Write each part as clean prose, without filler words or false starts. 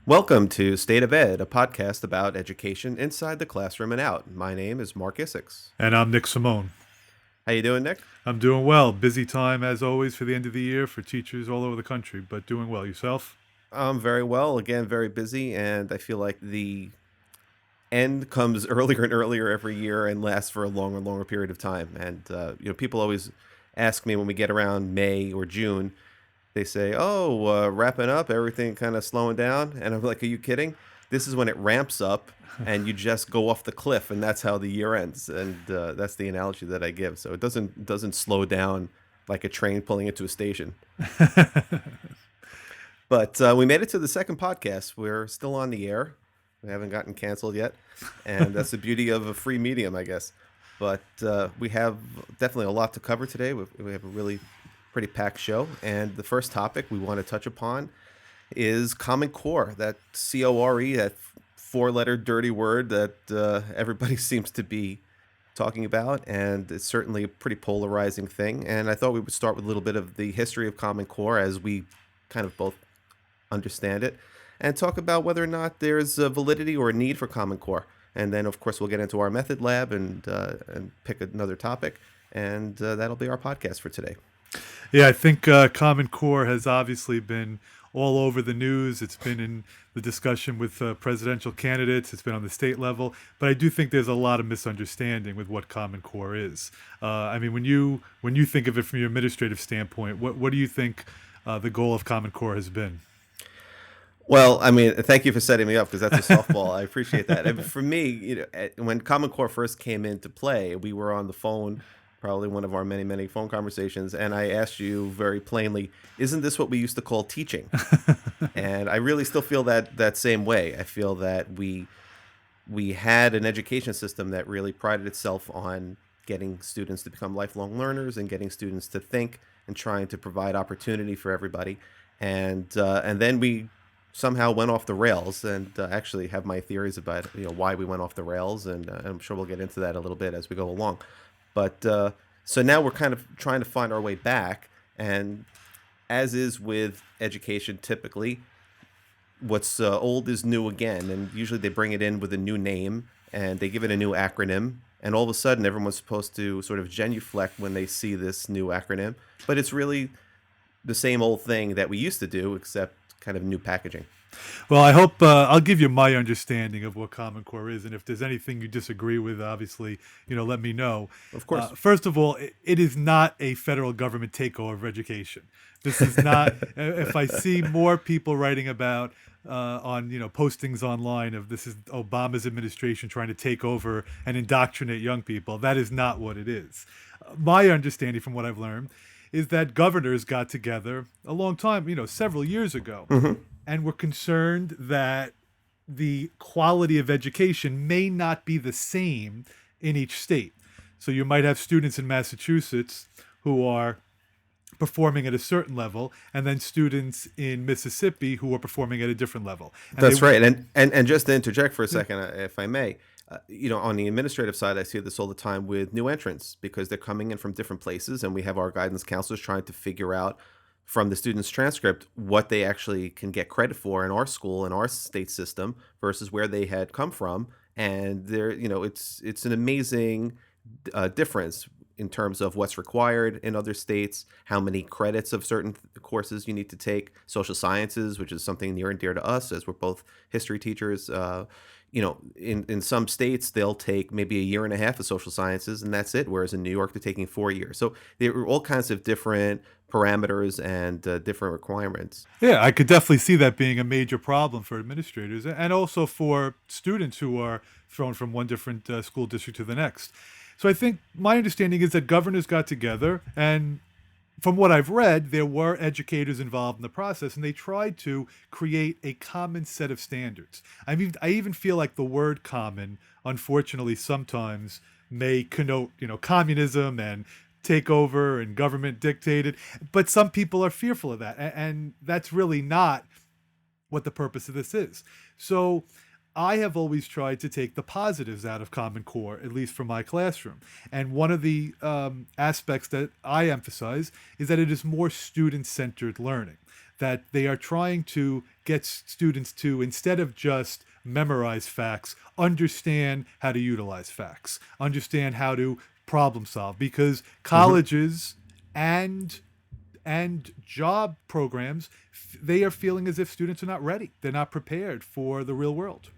Welcome to State of Ed, a podcast about education inside the classroom and out. My name is Marc. And I'm Nick Simone. How you doing, Nick? I'm doing well. Busy time as always for the end of the year for teachers all over the country, but doing well. Yourself? I'm very well. Again, very busy, and I feel like the end comes earlier and earlier every year and lasts for a longer and longer period of time. And people always ask me when we get around May or June, they say, "Oh, wrapping up, everything kind of slowing down," and I'm like, "Are you kidding? This is when it ramps up, and you just go off the cliff, and that's how the year ends." And that's the analogy that I give. So it doesn't slow down like a train pulling into a station. But we made it to the second podcast. We're still on the air. We haven't gotten canceled yet, and that's the beauty of a free medium, I guess. But we have definitely a lot to cover today. We have a really pretty packed show, and the first topic we want to touch upon is Common Core, that CORE, that four-letter dirty word that everybody seems to be talking about, and it's certainly a pretty polarizing thing. And I thought we would start with a little bit of the history of Common Core as we kind of both understand it, and talk about whether or not there's a validity or a need for Common Core. And then, of course, we'll get into our method lab and pick another topic, and that'll be our podcast for today. Yeah, I think Common Core has obviously been all over the news. It's been in the discussion with presidential candidates. It's been on the state level. But I do think there's a lot of misunderstanding with what Common Core is. I mean, when you think of it from your administrative standpoint, what do you think the goal of Common Core has been? Well, I mean, thank you for setting me up because that's a softball. I appreciate that. And for me, when Common Core first came into play, we were on the phone, probably one of our many, many phone conversations, and I asked you very plainly, "Isn't this what we used to call teaching?" And I really still feel that same way. I feel that we had an education system that really prided itself on getting students to become lifelong learners and getting students to think and trying to provide opportunity for everybody. And then we somehow went off the rails, and actually have my theories about why we went off the rails, and I'm sure we'll get into that a little bit as we go along. But so now we're kind of trying to find our way back, and as is with education, typically what's old is new again, and usually they bring it in with a new name and they give it a new acronym, and all of a sudden everyone's supposed to sort of genuflect when they see this new acronym, but it's really the same old thing that we used to do, except kind of new packaging. Well, I hope I'll give you my understanding of what Common Core is, and if there's anything you disagree with, obviously, let me know. Of course. First of all, it is not a federal government takeover of education. This is not. If I see more people writing about on postings online of this is Obama's administration trying to take over and indoctrinate young people, that is not what it is. My understanding, from what I've learned, is that governors got together a long time, several years ago, and were concerned that the quality of education may not be the same in each state. So you might have students in Massachusetts who are performing at a certain level, and then students in Mississippi who are performing at a different level. That's right. And just to interject for a second, if I may, on the administrative side, I see this all the time with new entrants because they're coming in from different places, and we have our guidance counselors trying to figure out from the student's transcript what they actually can get credit for in our school, in our state system, versus where they had come from. And it's an amazing difference in terms of what's required in other states, how many credits of certain courses you need to take, social sciences, which is something near and dear to us as we're both history teachers. In some states, they'll take maybe a year and a half of social sciences, and that's it, whereas in New York, they're taking 4 years. So there are all kinds of different parameters and different requirements. Yeah, I could definitely see that being a major problem for administrators and also for students who are thrown from one different school district to the next. So I think my understanding is that governors got together, and from what I've read, there were educators involved in the process, and they tried to create a common set of standards. I even feel like the word common, unfortunately, sometimes may connote, communism and takeover and government dictated, but some people are fearful of that, and that's really not what the purpose of this is. So I have always tried to take the positives out of Common Core, at least for my classroom. And one of the aspects that I emphasize is that it is more student centered learning, that they are trying to get students to, instead of just memorize facts, understand how to utilize facts, understand how to problem solve, because Mhm. colleges and job programs, they are feeling as if students are not ready. They're not prepared for the real world.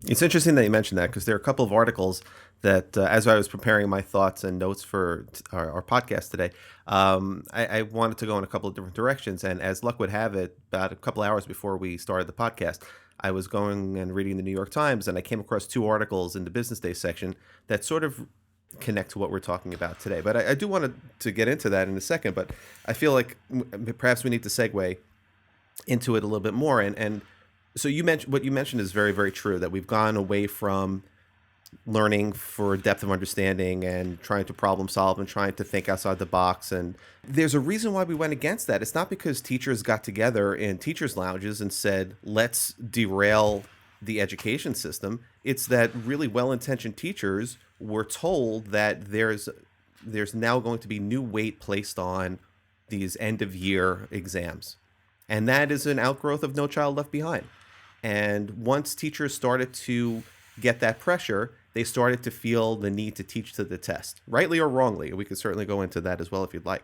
It's interesting that you mentioned that because there are a couple of articles that, as I was preparing my thoughts and notes for our podcast today, I wanted to go in a couple of different directions. And as luck would have it, about a couple hours before we started the podcast, I was going and reading the New York Times, and I came across two articles in the Business Day section that sort of connect to what we're talking about today. But I do want to get into that in a second. But I feel like perhaps we need to segue into it a little bit more. And so you mentioned what you mentioned is very, very true that we've gone away from learning for depth of understanding and trying to problem solve and trying to think outside the box. And there's a reason why we went against that. It's not because teachers got together in teachers' lounges and said, let's derail the education system. It's that really well-intentioned teachers were told that there's now going to be new weight placed on these end of year exams. And that is an outgrowth of No Child Left Behind. And once teachers started to get that pressure, they started to feel the need to teach to the test, rightly or wrongly. We could certainly go into that as well if you'd like.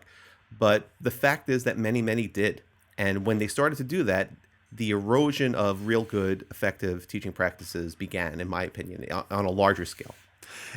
But the fact is that many, many did. And when they started to do that, the erosion of real good, effective teaching practices began, in my opinion, on a larger scale.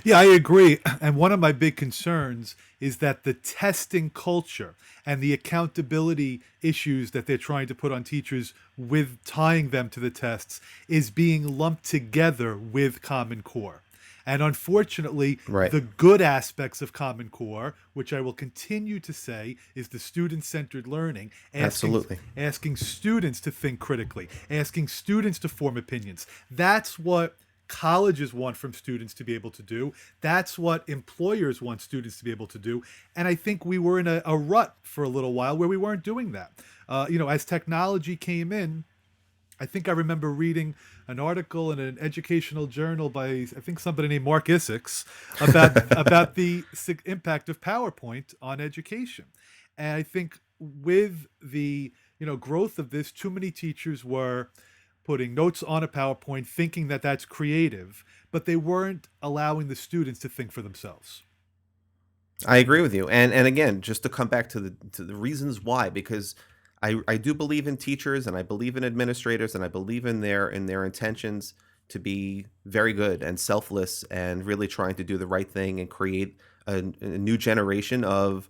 Yeah, I agree. And one of my big concerns is that the testing culture and the accountability issues that they're trying to put on teachers with tying them to the tests is being lumped together with Common Core. And unfortunately, Right. the good aspects of Common Core, which I will continue to say is the student-centered learning, Absolutely. asking students to think critically, asking students to form opinions. That's what colleges want from students to be able to do. That's what employers want students to be able to do. And I think we were in a rut for a little while where we weren't doing that. As technology came in, I think I remember reading an article in an educational journal by I think somebody named Marc about the impact of PowerPoint on education. And I think with the growth of this, too many teachers were putting notes on a PowerPoint, thinking that that's creative, but they weren't allowing the students to think for themselves. I agree with you. And again, just to come back to the reasons why, because I do believe in teachers and I believe in administrators and I believe in their intentions to be very good and selfless and really trying to do the right thing and create a new generation of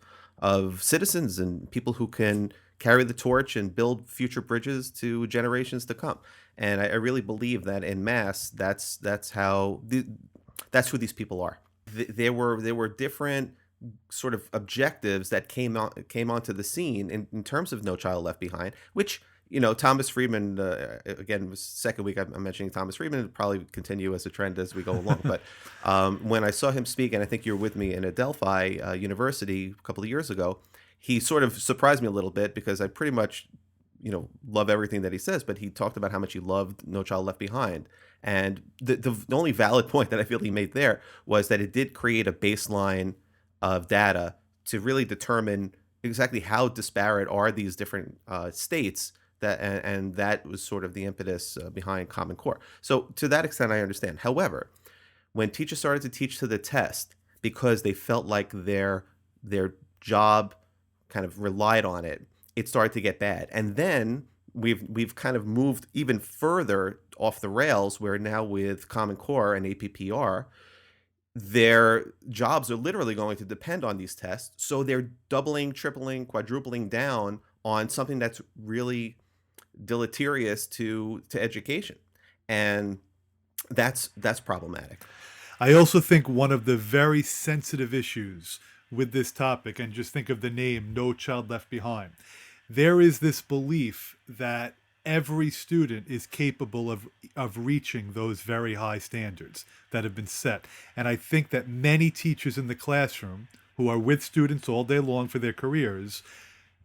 citizens and people who can carry the torch and build future bridges to generations to come. And I really believe that in mass, that's who these people are. There were different sort of objectives that came onto the scene in terms of No Child Left Behind, which Thomas Friedman, again, was second week I'm mentioning Thomas Friedman. It'll probably continue as a trend as we go along. But when I saw him speak, and I think you were with me in Adelphi University a couple of years ago, he sort of surprised me a little bit because I pretty much love everything that he says, but he talked about how much he loved No Child Left Behind. And the only valid point that I feel he made there was that it did create a baseline of data to really determine exactly how disparate are these different states, and that was sort of the impetus behind Common Core. So to that extent, I understand. However, when teachers started to teach to the test because they felt like their job kind of relied on it, it started to get bad. And then we've kind of moved even further off the rails where now with Common Core and APPR, their jobs are literally going to depend on these tests. So they're doubling, tripling, quadrupling down on something that's really deleterious to education. And that's problematic. I also think one of the very sensitive issues with this topic, and just think of the name No Child Left Behind, there is this belief that every student is capable of reaching those very high standards that have been set. And I think that many teachers in the classroom who are with students all day long for their careers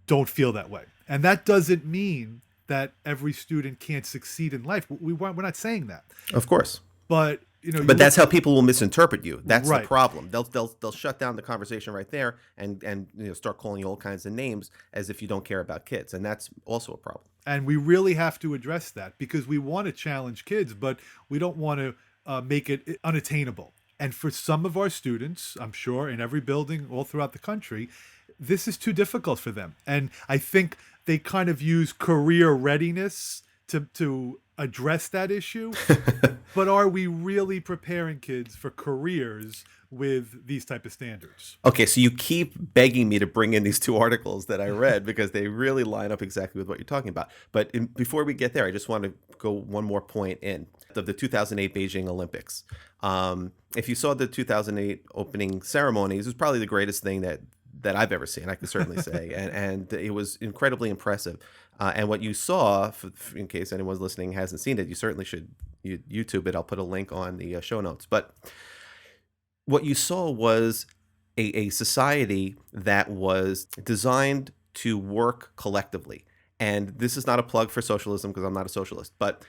don't feel that way. And that doesn't mean that every student can't succeed in life. We're not saying that. Of course. But, you But look, that's how people will misinterpret you. That's the right. problem. They'll shut down the conversation right there and start calling you all kinds of names as if you don't care about kids, and that's also a problem. And we really have to address that because we want to challenge kids, but we don't want to make it unattainable. And for some of our students, I'm sure in every building all throughout the country, this is too difficult for them. And I think they kind of use career readiness to address that issue. But are we really preparing kids for careers with these type of standards? Okay, so you keep begging me to bring in these two articles that I read because they really line up exactly with what you're talking about. But before we get there, I just want to go one more point in of the 2008 Beijing Olympics. If you saw the 2008 opening ceremonies, it was probably the greatest thing that I've ever seen, I can certainly say, and it was incredibly impressive. And what you saw, in case anyone's listening hasn't seen it, you certainly should YouTube it. I'll put a link on the show notes. But what you saw was a society that was designed to work collectively. And this is not a plug for socialism because I'm not a socialist, but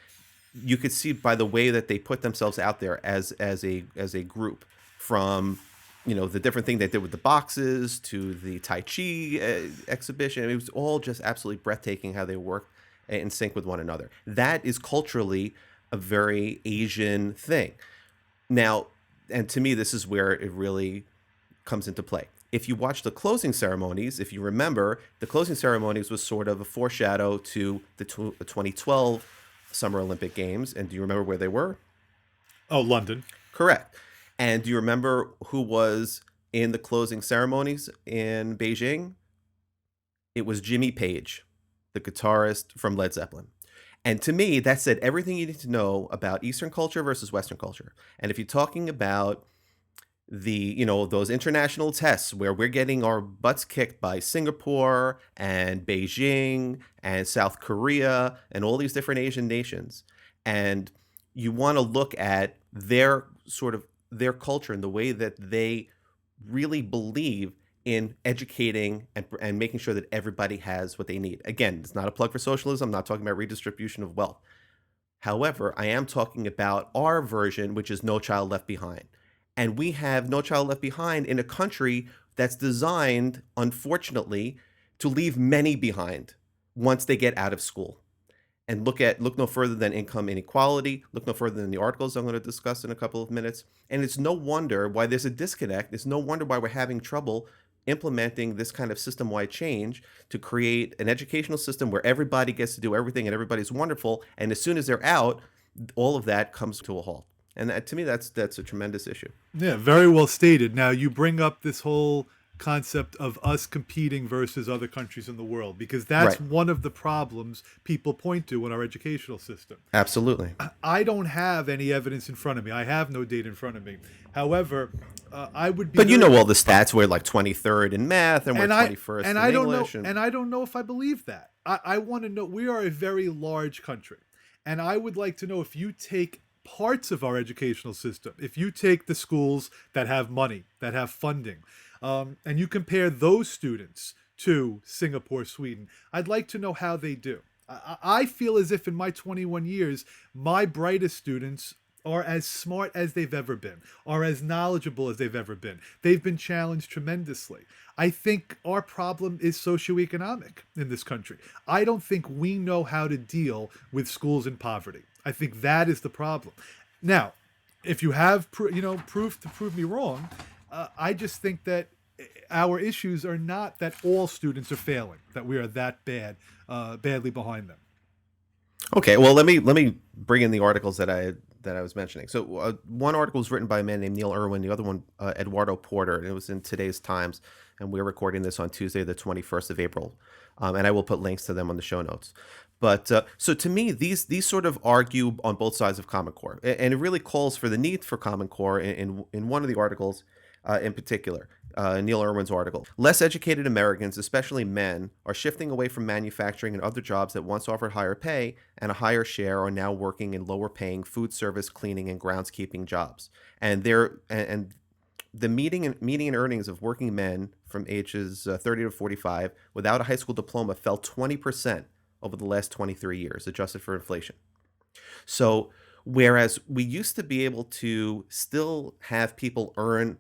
you could see by the way that they put themselves out there as a group, from the different thing they did with the boxes to the Tai Chi exhibition. It was all just absolutely breathtaking how they worked in sync with one another. That is culturally a very Asian thing. Now, and to me, this is where it really comes into play. If you watch the closing ceremonies, if you remember, the closing ceremonies was sort of a foreshadow to the 2012 Summer Olympic Games. And do you remember where they were? Oh, London. Correct. And do you remember who was in the closing ceremonies in Beijing? It was Jimmy Page, the guitarist from Led Zeppelin. And to me, that said everything you need to know about Eastern culture versus Western culture. And if you're talking about those international tests where we're getting our butts kicked by Singapore and Beijing and South Korea and all these different Asian nations, and you want to look at their culture and the way that they really believe in educating and making sure that everybody has what they need. Again, it's not a plug for socialism. I'm not talking about redistribution of wealth. However, I am talking about our version, which is No Child Left Behind. And we have No Child Left Behind in a country that's designed, unfortunately, to leave many behind once they get out of school. And look no further than income inequality, look no further than the articles I'm going to discuss in a couple of minutes. And it's no wonder why there's a disconnect. It's no wonder why we're having trouble implementing this kind of system-wide change to create an educational system where everybody gets to do everything and everybody's wonderful. And as soon as they're out, all of that comes to a halt. And to me, that's a tremendous issue. Yeah, very well stated. Now, you bring up this whole concept of us competing versus other countries in the world, because that's Right. one of the problems people point to in our educational system. Absolutely. I don't have any evidence in front of me. I have no data in front of me. However, I would be. But you know all the stats. We're like 23rd in math, and we're 21st in I don't know, English. and I don't know if I believe that. I want to know. We are a very large country, and I would like to know if you take parts of our educational system, if you take the schools that have money, that have funding, and you compare those students to Singapore, Sweden, I'd like to know how they do. I feel as if in my 21 years, my brightest students are as smart as they've ever been, are as knowledgeable as they've ever been. They've been challenged tremendously. I think our problem is socioeconomic in this country. I don't think we know how to deal with schools in poverty. I think that is the problem. Now, if you have proof to prove me wrong, I just think that our issues are not that all students are failing, that we are that badly behind them. Okay, well, let me bring in the articles that I was mentioning. So one article was written by a man named Neil Irwin, the other one Eduardo Porter, and it was in today's Times, and we're recording this on Tuesday, the 21st of April, and I will put links to them on the show notes. But so to me, these sort of argue on both sides of Common Core, and it really calls for the need for Common Core in one of the articles in particular. Neil Irwin's article. Less educated Americans, especially men, are shifting away from manufacturing and other jobs that once offered higher pay, and a higher share are now working in lower paying food service, cleaning, and groundskeeping jobs. And the median earnings of working men from ages 30 to 45 without a high school diploma fell 20% over the last 23 years, adjusted for inflation. So, whereas we used to be able to still have people earn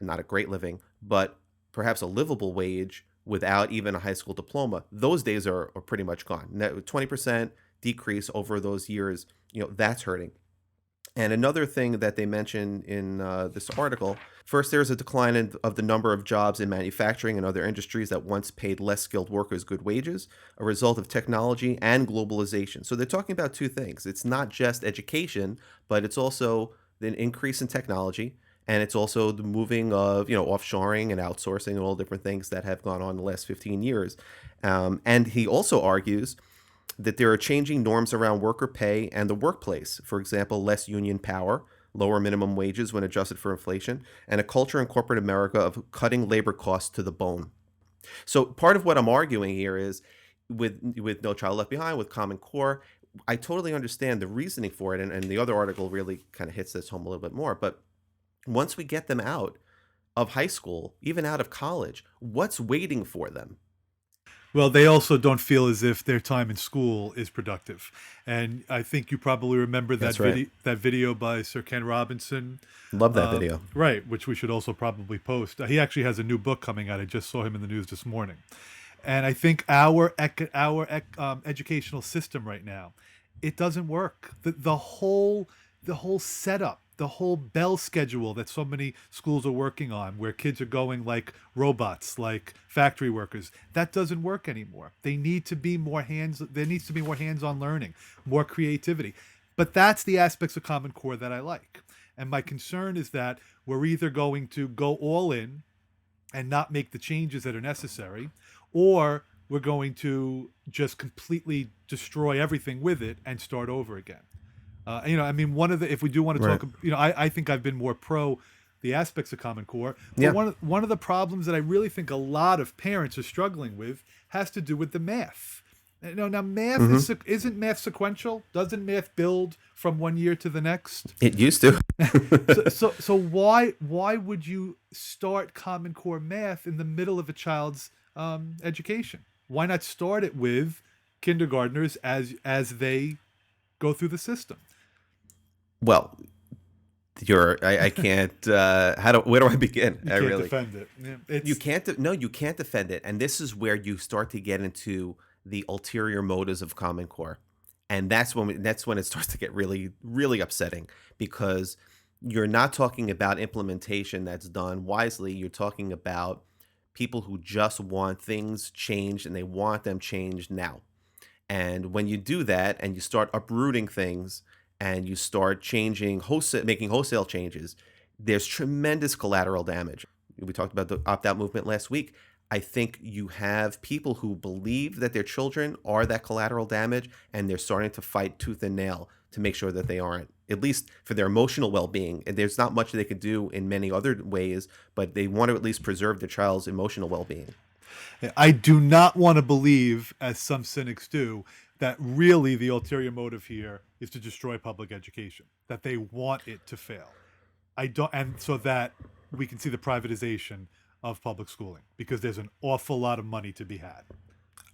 not a great living, but perhaps a livable wage without even a high school diploma, those days are pretty much gone. 20% decrease over those years, that's hurting. And another thing that they mention in this article, first, there's a decline of the number of jobs in manufacturing and other industries that once paid less skilled workers good wages, a result of technology and globalization. So they're talking about two things. It's not just education, but it's also an increase in technology, and it's also the moving of, offshoring and outsourcing and all different things that have gone on in the last 15 years. And he also argues that there are changing norms around worker pay and the workplace. For example, less union power, lower minimum wages when adjusted for inflation, and a culture in corporate America of cutting labor costs to the bone. So part of what I'm arguing here is with No Child Left Behind, with Common Core, I totally understand the reasoning for it, and the other article really kind of hits this home a little bit more. But once we get them out of high school, even out of college, what's waiting for them? Well, they also don't feel as if their time in school is productive. And I think you probably remember That's right. that video by Sir Ken Robinson, Love that video. right, which we should also probably post. He actually has a new book coming out. I just saw him in the news this morning. And I think our educational system right now, it doesn't work. The whole setup, the whole bell schedule that so many schools are working on, where kids are going like robots, like factory workers, that doesn't work anymore. They need to be more hands. There needs to be more hands-on learning, more creativity. But that's the aspects of Common Core that I like. And my concern is that we're either going to go all in and not make the changes that are necessary, or we're going to just completely destroy everything with it and start over again. I mean, if we do want to Right. talk, I think I've been more pro the aspects of Common Core, but Yeah. one of the problems that I really think a lot of parents are struggling with has to do with the math. Now math Hmm. isn't math sequential? Doesn't math build from one year to the next? It used to. So why would you start Common Core math in the middle of a child's education? Why not start it with kindergartners as they go through the system? Well, I can't, where do I begin? You I can't really, defend it. Yeah, you it's can't, no, you can't defend it. And this is where you start to get into the ulterior motives of Common Core. And that's when it starts to get really, really upsetting, because you're not talking about implementation that's done wisely. You're talking about people who just want things changed, and they want them changed now. And when you do that and you start uprooting things and you start making wholesale changes, there's tremendous collateral damage. We talked about the opt out movement last week. I think you have people who believe that their children are that collateral damage, and they're starting to fight tooth and nail to make sure that they aren't, at least for their emotional well being. And there's not much they could do in many other ways, but they want to at least preserve their child's emotional well being. I do not want to believe, as some cynics do, that really the ulterior motive here is to destroy public education, that they want it to fail. I don't, and so that we can see the privatization of public schooling, because there's an awful lot of money to be had.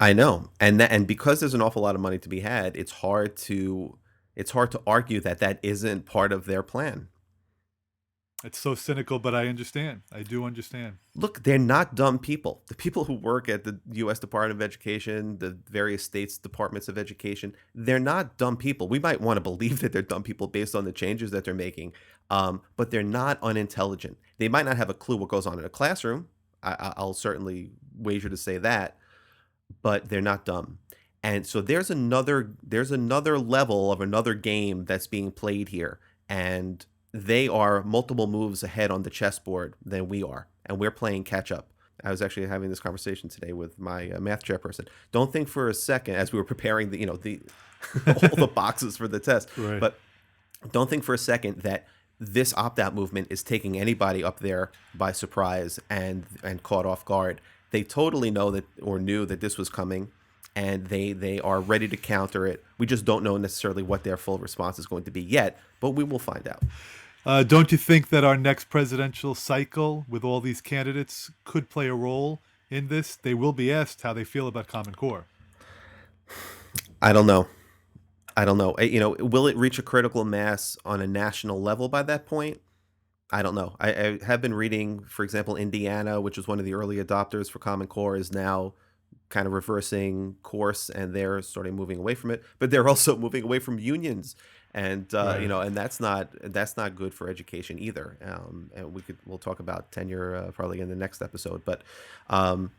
I know, and because there's an awful lot of money to be had, it's hard to argue that that isn't part of their plan. It's so cynical, but I understand. I do understand. Look, they're not dumb people. The people who work at the U.S. Department of Education, the various states' departments of education, they're not dumb people. We might want to believe that they're dumb people based on the changes that they're making, but they're not unintelligent. They might not have a clue what goes on in a classroom. I'll certainly wager to say that, but they're not dumb. And so there's another level of another game that's being played here, and they are multiple moves ahead on the chessboard than we are, and we're playing catch up. I was actually having this conversation today with my math chairperson. Don't think for a second, as we were preparing the all the boxes for the test, Right. but don't think for a second that this opt-out movement is taking anybody up there by surprise and caught off guard. They totally know that, or knew that this was coming, and they are ready to counter it. We just don't know necessarily what their full response is going to be yet, but we will find out. Don't you think that our next presidential cycle, with all these candidates, could play a role in this? They will be asked how they feel about Common Core. I don't know. I don't know. Will it reach a critical mass on a national level by that point? I don't know. I have been reading, for example, Indiana, which was one of the early adopters for Common Core, is now kind of reversing course, and they're sort of moving away from it. But they're also moving away from unions, and Right. and that's not good for education either. And we'll talk about tenure probably in the next episode. But um,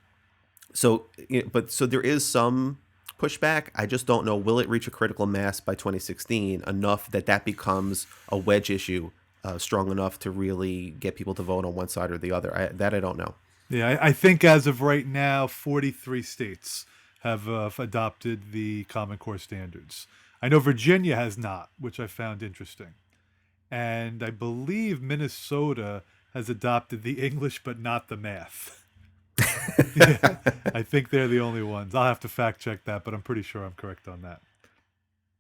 so there is some pushback. I just don't know. Will it reach a critical mass by 2016 enough that that becomes a wedge issue, strong enough to really get people to vote on one side or the other? I don't know. Yeah, I think as of right now, 43 states have adopted the Common Core standards. I know Virginia has not, which I found interesting. And I believe Minnesota has adopted the English but not the math. Yeah, I think they're the only ones. I'll have to fact check that, but I'm pretty sure I'm correct on that.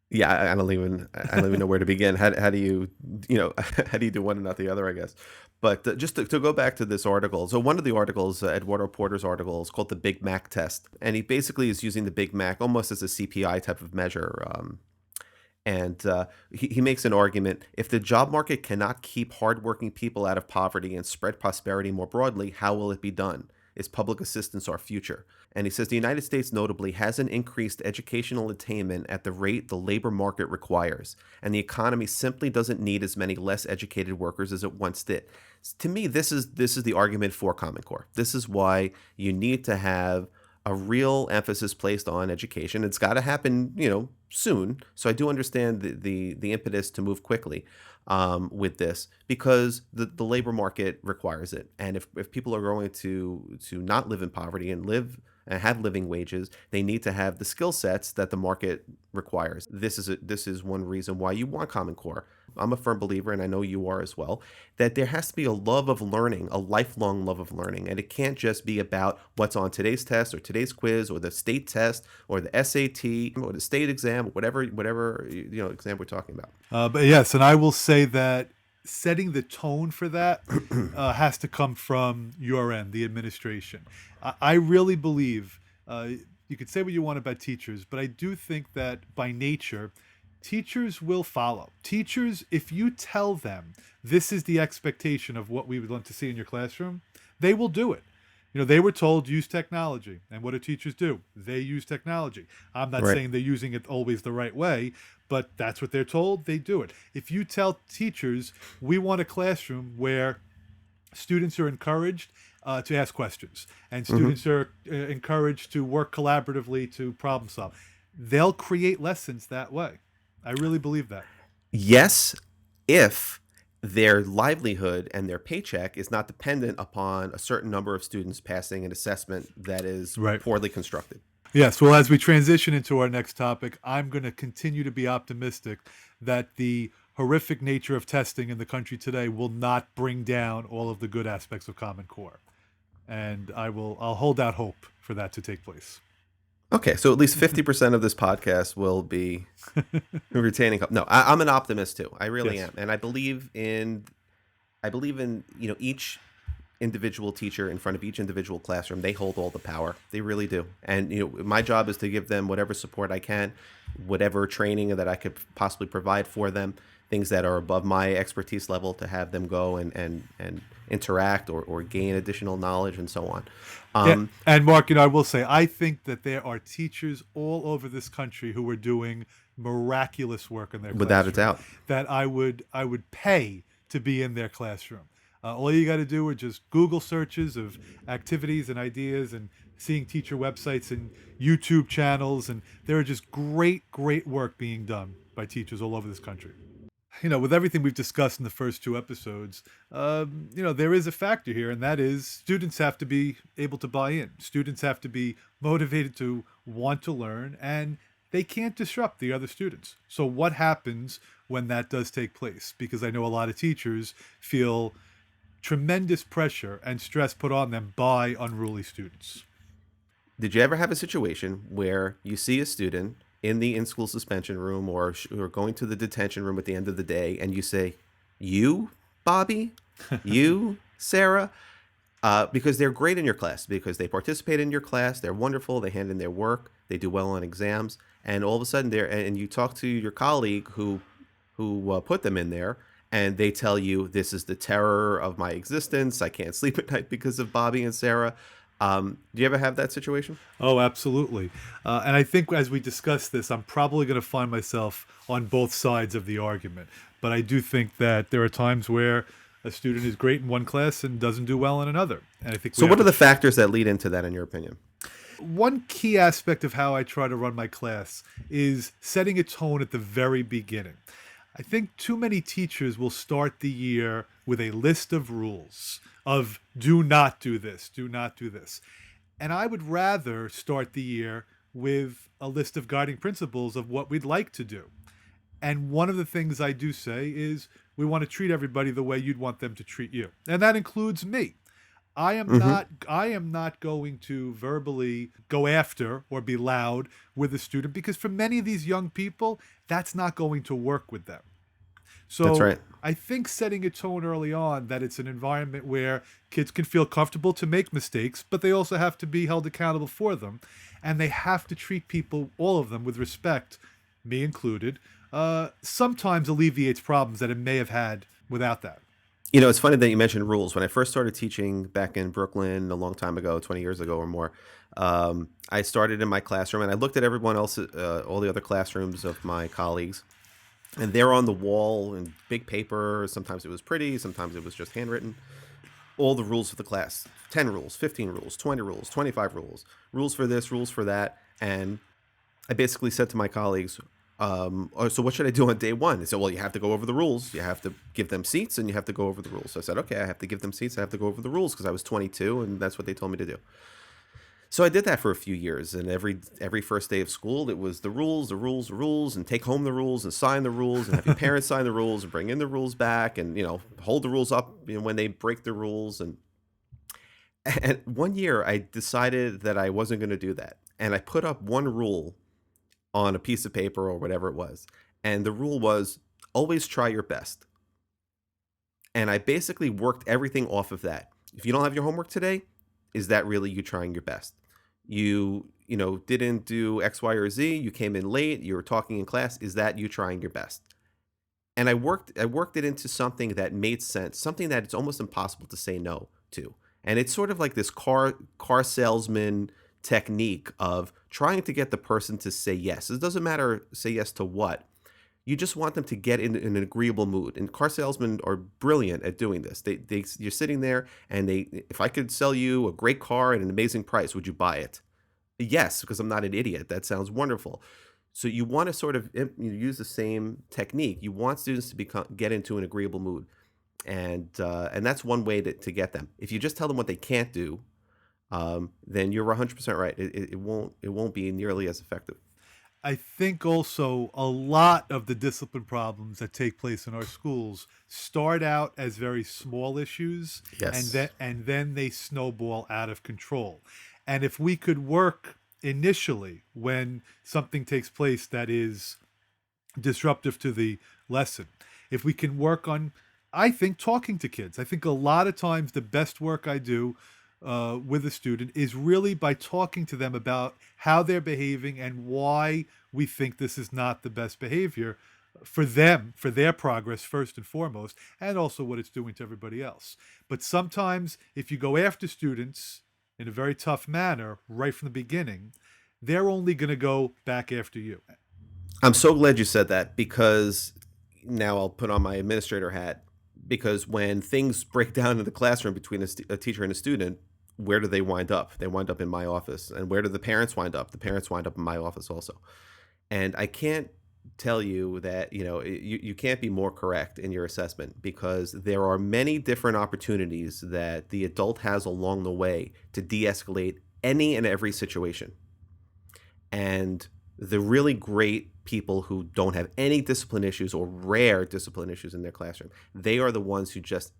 Yeah, I don't even know where to begin. How do you how do you do one and not the other? I guess. But just to go back to this article, so one of the articles, Eduardo Porter's article, is called the Big Mac test, and he basically is using the Big Mac almost as a CPI type of measure. And he makes an argument: if the job market cannot keep hardworking people out of poverty and spread prosperity more broadly, how will it be done? Is public assistance our future? And he says the United States notably hasn't increased educational attainment at the rate the labor market requires, and the economy simply doesn't need as many less educated workers as it once did. To me, this is the argument for Common Core. This is why you need to have a real emphasis placed on education. It's got to happen, soon. So I do understand the impetus to move quickly with this because the labor market requires it. And if people are going to not live in poverty and live and have living wages, they need to have the skill sets that the market requires. This is one reason why you want Common Core. I'm a firm believer, and I know you are as well, that there has to be a love of learning, a lifelong love of learning. And it can't just be about what's on today's test or today's quiz or the state test or the SAT or the state exam, whatever exam we're talking about. But yes, and I will say that setting the tone for that has to come from your end, the administration. I really believe you could say what you want about teachers, but I do think that by nature, teachers will follow. Teachers, if you tell them this is the expectation of what we would want to see in your classroom, they will do it. They were told use technology. And what do teachers do? They use technology. I'm not Right. saying they're using it always the right way, but that's what they're told. They do it. If you tell teachers, we want a classroom where students are encouraged to ask questions and Hmm. students are encouraged to work collaboratively to problem solve, they'll create lessons that way. I really believe that. Yes, if their livelihood and their paycheck is not dependent upon a certain number of students passing an assessment that is Right. poorly constructed. Yes. Well, as we transition into our next topic, I'm going to continue to be optimistic that the horrific nature of testing in the country today will not bring down all of the good aspects of Common Core. And I'll hold out hope for that to take place. Okay, so at least 50% of this podcast will be retaining. No, I'm an optimist too. I really Yes. am, and I believe in each individual teacher in front of each individual classroom. They hold all the power. They really do. And my job is to give them whatever support I can, whatever training that I could possibly provide for them, things that are above my expertise level to have them go and interact or gain additional knowledge and so on. Yeah, Um, and Mark, I will say, I think that there are teachers all over this country who are doing miraculous work in their Without a classroom doubt. that I would pay to be in their classroom. All you got to do are just Google searches of activities and ideas and seeing teacher websites and YouTube channels, and there are just great, great work being done by teachers all over this country. With everything we've discussed in the first two episodes, there is a factor here, and that is students have to be able to buy in. Students have to be motivated to want to learn, and they can't disrupt the other students. So, what happens when that does take place? Because I know a lot of teachers feel tremendous pressure and stress put on them by unruly students. Did you ever have a situation where you see a student in the in-school suspension room or going to the detention room at the end of the day and you say, "You, Bobby? You, Sarah? because they're great in your class, because they participate in your class, they're wonderful, they hand in their work, they do well on exams, and all of a sudden and you talk to your colleague who put them in there, and they tell you this is the terror of my existence. I can't sleep at night because of Bobby and Sarah. Do you ever have that situation? Oh, absolutely. And I think as we discuss this, I'm probably going to find myself on both sides of the argument. But I do think that there are times where a student is great in one class and doesn't do well in another. And I think we So, have what are to. the factors that lead into that, in your opinion? One key aspect of how I try to run my class is setting a tone at the very beginning. I think too many teachers will start the year with a list of rules of do not do this, do not do this. And I would rather start the year with a list of guiding principles of what we'd like to do. And one of the things I do say is we want to treat everybody the way you'd want them to treat you. And that includes me. Hmm. I am not going to verbally go after or be loud with a student because for many of these young people, that's not going to work with them. That's So right. I think setting a tone early on that it's an environment where kids can feel comfortable to make mistakes, but they also have to be held accountable for them. And they have to treat people, all of them, with respect, me included, sometimes alleviates problems that it may have had without that. It's funny that you mentioned rules. When I first started teaching back in Brooklyn a long time ago, 20 years ago or more, I started in my classroom and I looked at everyone else, all the other classrooms of my colleagues, and they're on the wall in big paper. Sometimes it was pretty, sometimes it was just handwritten. All the rules of the class: 10 rules, 15 rules, 20 rules, 25 rules, rules for this, rules for that. And I basically said to my colleagues, "Oh, so what should I do on day one?" They said, "Well, you have to go over the rules. You have to give them seats and you have to go over the rules." So I said, "Okay, I have to give them seats. I have to go over the rules," because I was 22 and that's what they told me to do. So I did that for a few years, and every first day of school, it was the rules, the rules, the rules, and take home the rules and sign the rules and have your parents sign the rules and bring in the rules back and hold the rules up when they break the rules. And one year I decided that I wasn't going to do that, and I put up one rule on a piece of paper or whatever it was. And the rule was always try your best. And I basically worked everything off of that. If you don't have your homework today, is that really you trying your best? You didn't do X, Y, or Z, you came in late, you were talking in class, is that you trying your best? And I worked it into something that made sense, something that it's almost impossible to say no to. And it's sort of like this car salesman technique of trying to get the person to say yes. It doesn't matter say yes to what. You just want them to get in an agreeable mood. And car salesmen are brilliant at doing this. You're sitting there and if I could sell you a great car at an amazing price, would you buy it? Yes, because I'm not an idiot. That sounds wonderful. So you want to sort of use the same technique. You want students to get into an agreeable mood, and that's one way to get them. If you just tell them what they can't do, then you're 100% right. It won't be nearly as effective. I think also a lot of the discipline problems that take place in our schools start out as very small issues Yes. and then they snowball out of control. And if we could work initially when something takes place that is disruptive to the lesson. If we can work on, I think, talking to kids. I think a lot of times the best work I do with a student is really by talking to them about how they're behaving and why we think this is not the best behavior for them, for their progress, first and foremost, and also what it's doing to everybody else. But sometimes if you go after students in a very tough manner right from the beginning, they're only going to go back after you. I'm so glad you said that, because now I'll put on my administrator hat, because when things break down in the classroom between a teacher and a student, where do they wind up? They wind up in my office. And where do the parents wind up? The parents wind up in my office also. And I can't tell you that, you can't be more correct in your assessment, because there are many different opportunities that the adult has along the way to de-escalate any and every situation. And the really great people who don't have any discipline issues or rare discipline issues in their classroom, they are the ones who just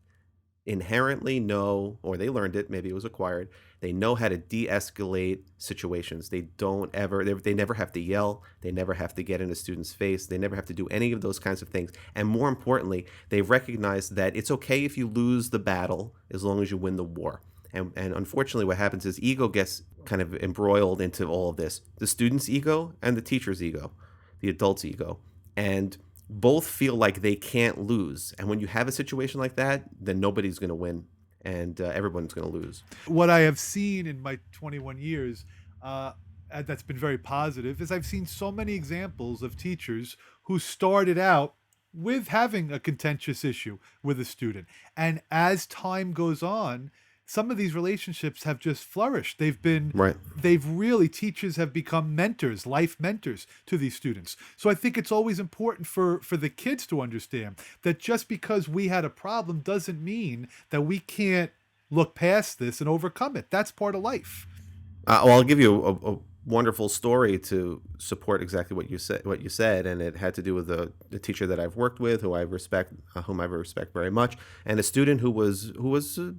inherently know, or they learned it, maybe it was acquired. They know how to de-escalate situations. They never have to yell. They never have to get in a student's face. They never have to do any of those kinds of things. And more importantly, they recognize that it's okay if you lose the battle as long as you win the war. And unfortunately, what happens is ego gets kind of embroiled into all of this, the student's ego and the teacher's ego, the adult's ego. And both feel like they can't lose. And when you have a situation like that, then nobody's going to win and everyone's going to lose. What I have seen in my 21 years, uh, that's been very positive, is I've seen so many examples of teachers who started out with having a contentious issue with a student. And as time goes on, some of these relationships have just flourished. Right. They've really, teachers have become mentors, life mentors to these students. So I think it's always important for the kids to understand that just because we had a problem doesn't mean that we can't look past this and overcome it. That's part of life. Well, I'll give you a wonderful story to support exactly what you said. What you said, and it had to do with the teacher that I've worked with, whom I respect very much, and a student who was a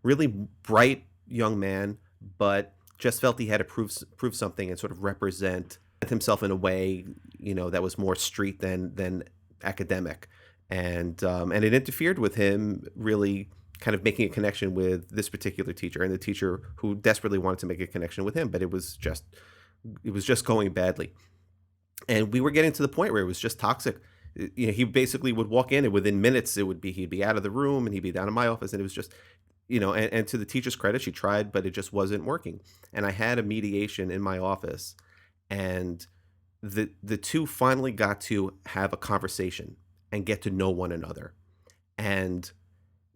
really bright young man, but just felt he had to prove something and sort of represent himself in a way, that was more street than academic, and it interfered with him really kind of making a connection with this particular teacher and the teacher who desperately wanted to make a connection with him, but it was just going badly. And we were getting to the point where it was just toxic. He basically would walk in and within minutes he'd be out of the room and he'd be down in my office, and it was just, and to the teacher's credit, she tried, but it just wasn't working. And I had a mediation in my office, and the two finally got to have a conversation and get to know one another. And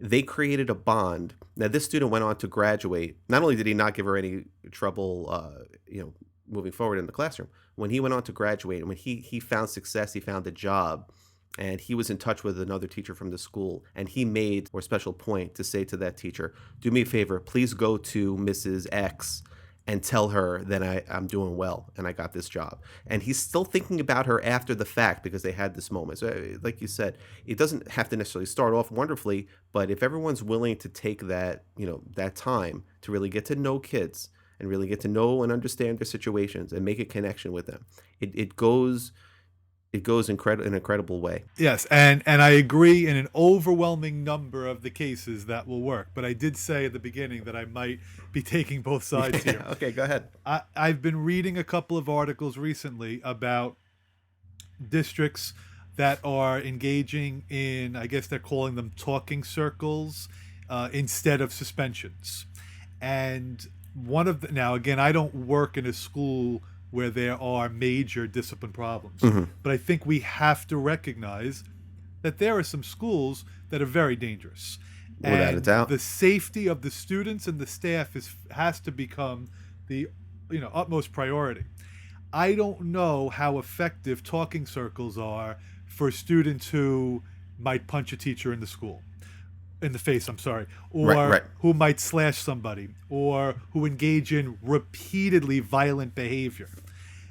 they created a bond. Now, this student went on to graduate. Not only did he not give her any trouble, moving forward in the classroom, when he went on to graduate and when he found success, he found a job, and he was in touch with another teacher from the school, and he made a special point to say to that teacher, "Do me a favor, please go to Mrs. X and tell her that I'm doing well and I got this job." And he's still thinking about her after the fact because they had this moment. So, like you said, it doesn't have to necessarily start off wonderfully, but if everyone's willing to take that time to really get to know kids and really get to know and understand their situations and make a connection with them, it goes in an incredible way. Yes, and I agree in an overwhelming number of the cases that will work. But I did say at the beginning that I might be taking both sides here. Okay, go ahead. I've been reading a couple of articles recently about districts that are engaging in, I guess they're calling them talking circles, instead of suspensions. And now again, I don't work in a school where there are major discipline problems, but I think we have to recognize that there are some schools that are very dangerous. Without a And doubt. the safety of the students and the staff has to become the utmost priority. I don't know how effective talking circles are for students who might punch a teacher in the face, I'm sorry, Right, or right, who might slash somebody, or who engage in repeatedly violent behavior.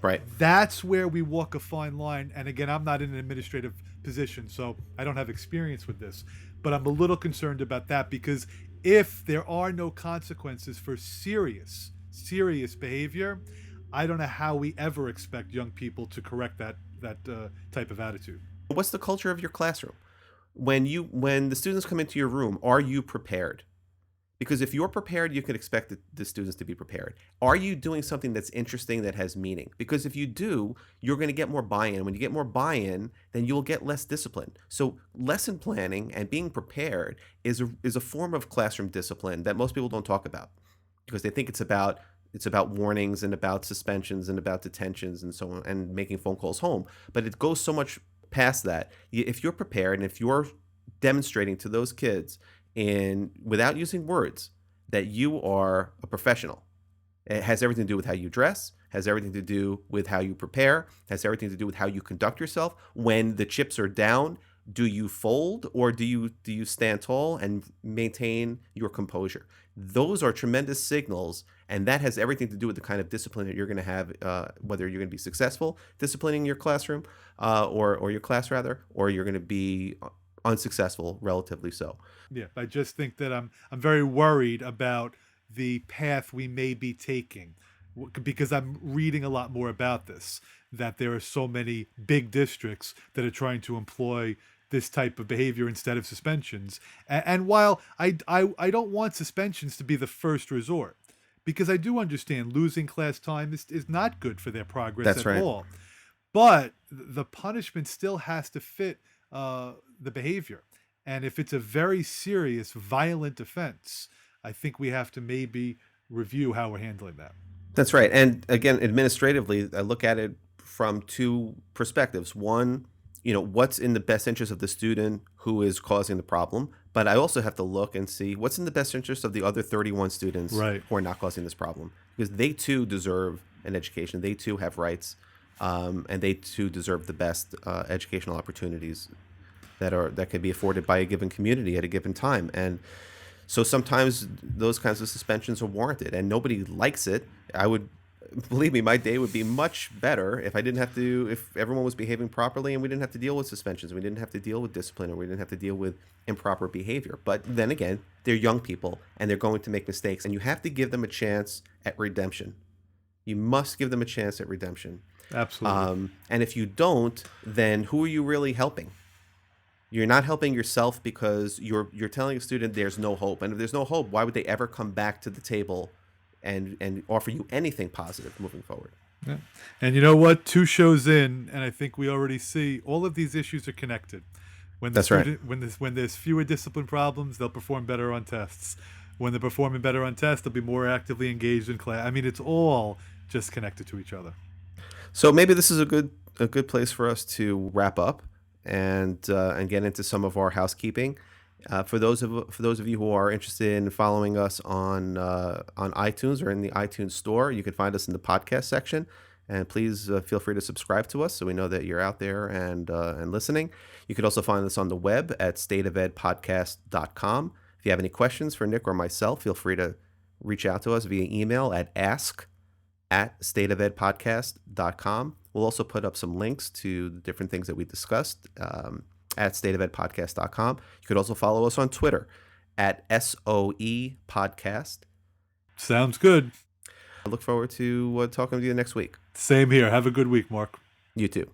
right. That's where we walk a fine line. And again, I'm not in an administrative position, so I don't have experience with this, but I'm a little concerned about that, because if there are no consequences for serious behavior, I don't know how we ever expect young people to correct that type of attitude. What's the culture of your classroom? When the students come into your room, are you prepared? Because if you're prepared, you can expect the students to be prepared. Are you doing something that's interesting, that has meaning? Because if you do, you're going to get more buy-in. When you get more buy-in, then you'll get less discipline. So lesson planning and being prepared is a form of classroom discipline that most people don't talk about, because they think it's about warnings and about suspensions and about detentions and so on and making phone calls home. But it goes so much past that. If you're prepared and if you're demonstrating to those kids, and without using words, that you are a professional. It has everything to do with how you dress, has everything to do with how you prepare, has everything to do with how you conduct yourself. When the chips are down, do you fold, or do you stand tall and maintain your composure? Those are tremendous signals, and that has everything to do with the kind of discipline that you're going to have, whether you're going to be successful disciplining your classroom, or your class rather, or you're going to be unsuccessful, relatively so. Yeah, I just think that I'm very worried about the path we may be taking, because I'm reading a lot more about this, that there are so many big districts that are trying to employ this type of behavior instead of suspensions. And while I don't want suspensions to be the first resort, because I do understand losing class time is not good for their progress That's at right. all. But the punishment still has to fit the behavior. And if it's a very serious, violent offense, I think we have to maybe review how we're handling that. That's right. And again, administratively, I look at it from two perspectives. One, what's in the best interest of the student who is causing the problem, but I also have to look and see what's in the best interest of the other 31 students Right. who are not causing this problem, because they too deserve an education. They too have rights, and they too deserve the best educational opportunities that could be afforded by a given community at a given time. And so sometimes those kinds of suspensions are warranted, and nobody likes it. I would believe me, my day would be much better if I didn't have to, if everyone was behaving properly and we didn't have to deal with suspensions, we didn't have to deal with discipline, or we didn't have to deal with improper behavior. But then again, they're young people and they're going to make mistakes, and you have to give them a chance at redemption. You must give them a chance at redemption. Absolutely. And if you don't, then who are you really helping? You're not helping yourself, because you're telling a student there's no hope. And if there's no hope, why would they ever come back to the table and offer you anything positive moving forward? Yeah. And you know what? 2 shows in, and I think we already see all of these issues are connected. When the That's right. student, when there's fewer discipline problems, they'll perform better on tests. When they're performing better on tests, they'll be more actively engaged in class. I mean, it's all just connected to each other. So maybe this is a good place for us to wrap up and get into some of our housekeeping. For those of you who are interested in following us on iTunes or in the iTunes store, you can find us in the podcast section. And please feel free to subscribe to us so we know that you're out there and listening. You could also find us on the web at stateofedpodcast.com. If you have any questions for Nick or myself, feel free to reach out to us via email at ask@stateofedpodcast.com. We'll also put up some links to the different things that we discussed at stateofedpodcast.com. You could also follow us on Twitter at SOE Podcast. Sounds good. I look forward to talking to you next week. Same here. Have a good week, Mark. You too.